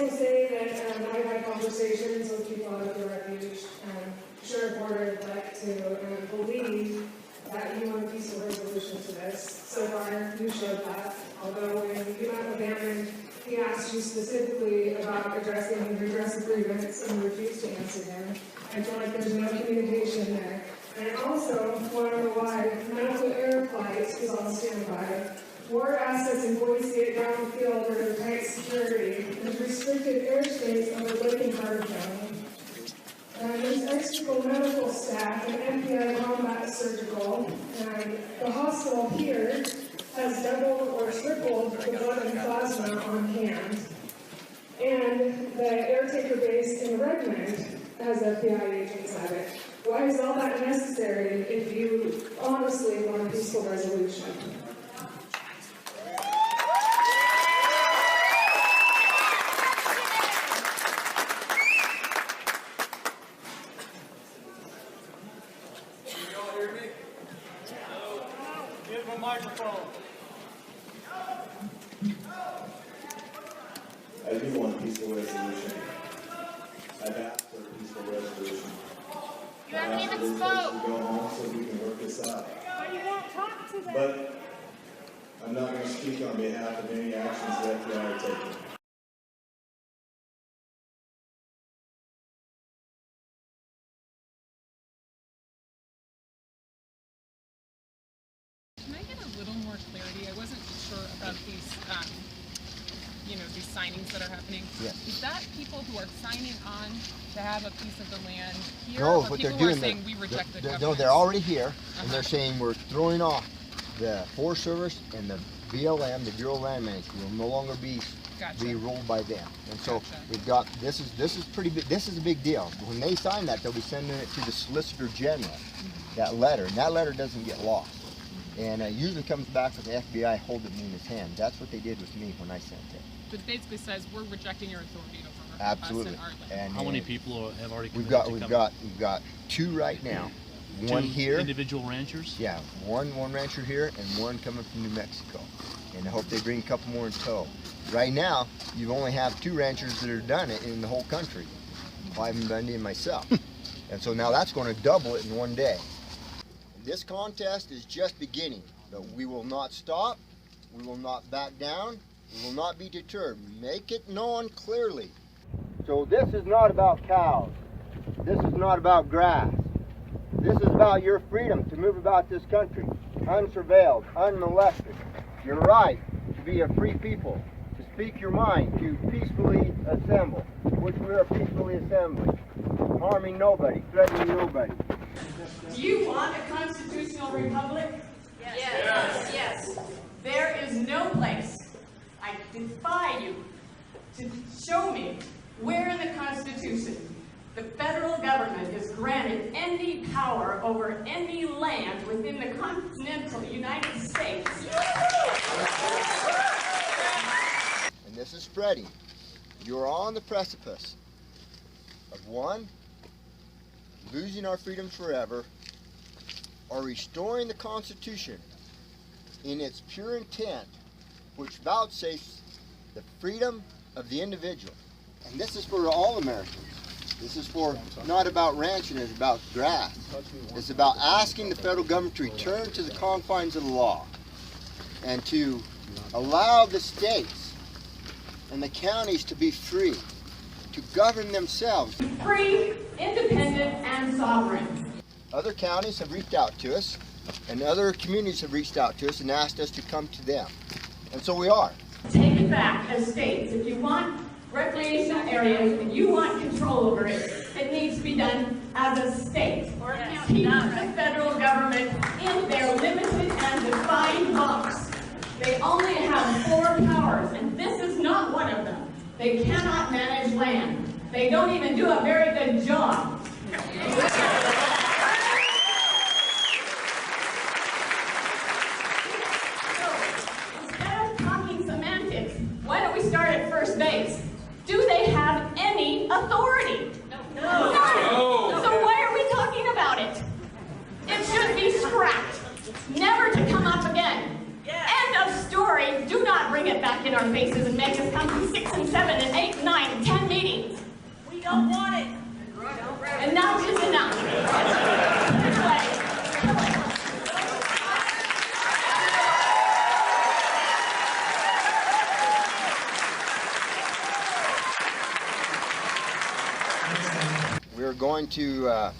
also say that I've had conversations with people out of the refuge, sure border would like to believe that you want a peaceful resolution to this. So far, you showed that. Although when you met with Aaron, he asked you specifically about addressing and redress grievance and you refused to answer him. I feel like there's no communication there. And I also want to know why medical air flight is on standby. War assets in Boise at downfield are under tight security. There's restricted airspace under Lincoln Harbor County. There's extra medical staff and MPI combat surgical. And the hospital here has doubled or tripled the blood and plasma on hand. And the airtaker base in Redmond has FBI agents at it. Why is all that necessary if you honestly want a peaceful resolution? Can you all hear me? Give him a microphone. I do want a peaceful resolution. I've asked for a peaceful resolution. You haven't even We spoke. go home so we can work this out. But you won't talk to them. But I'm not going to speak on behalf of any actions the FBI are taking. Can I get a little more clarity? I wasn't sure about these, these signings that are happening. Yes. Is that people who are signing on to have a piece of the land here? No, or what people they're who are doing, saying we reject the no, government? they're already here, and they're saying we're throwing off the Forest Service and the BLM, the Bureau of Land Management, will no longer be ruled by them. And so we've got this is pretty big. This is a big deal. When they sign that, they'll be sending it to the Solicitor General. That letter, and that letter doesn't get lost. And it usually comes back with the FBI holding it in his hand. That's what they did with me when I sent it. But it basically says we're rejecting your authority over Absolutely. us and our land. And how many people have already we've committed got we've got two right now. One Two here. individual ranchers? Yeah, one rancher here and one coming from New Mexico. And I hope they bring a couple more in tow. Right now, you only have two ranchers that have done it in the whole country. Clive Bundy and myself. And so now that's going to double it in one day. This contest is just beginning, but we will not stop, we will not back down, we will not be deterred. Make it known clearly. So this is not about cows. This is not about grass. This is about your freedom to move about this country, unsurveilled, unmolested. Your right to be a free people, to speak your mind, to peacefully assemble, which we are peacefully assembling, harming nobody, threatening nobody. Do you want a constitutional republic? Yes. Yes. Yes. There is no place, I defy you to show me where in the Constitution the federal government is granted any power over any land within the continental United States. And this is spreading. You're on the precipice of one, losing our freedoms forever, or restoring the Constitution in its pure intent, which vouchsafes the freedom of the individual. And this is for all Americans. This is for not about ranching, it's about grass. It's about asking the federal government to return to the confines of the law and to allow the states and the counties to be free, to govern themselves. Free, independent, and sovereign. Other counties have reached out to us, and other communities have reached out to us and asked us to come to them. And so we are. Take it back as states. If you want recreational areas and you want control over it, it needs to be done as a state. Keep the federal government in their limited and defined box. They only have 4 powers, and this is not one of them. They cannot manage land. They don't even do a very good job. Why don't we start at first base? Do they have any authority? No. So why are we talking about it? It should be scrapped, never to come up again. End of story. sorry. Do not bring it back in our faces and make us come to 6 and 7 and 8, 9, and 10 meetings. We don't want it. Enough is enough. Put it away. We're going to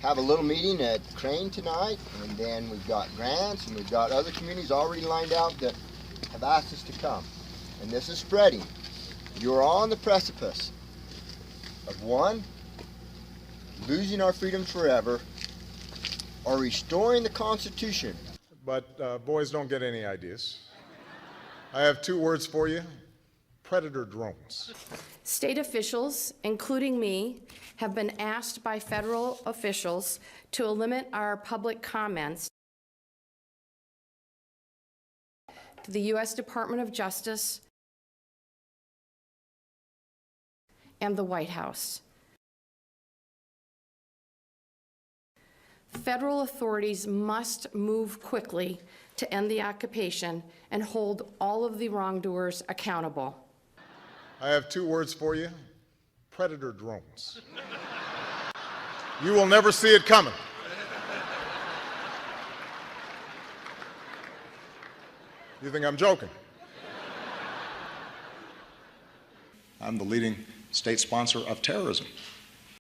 have a little meeting at Crane tonight, and then we've got grants and we've got other communities already lined out that have asked us to come. And this is spreading. You're on the precipice of one, losing our freedoms forever, or restoring the Constitution. But boys don't get any ideas. I have 2 words for you: predator drones. State officials, including me, have been asked by federal officials to limit our public comments to the U.S. Department of Justice and the White House. Federal authorities must move quickly to end the occupation and hold all of the wrongdoers accountable. I have 2 words for you: predator drones. You will never see it coming. You think I'm joking? I'm the leading state sponsor of terrorism.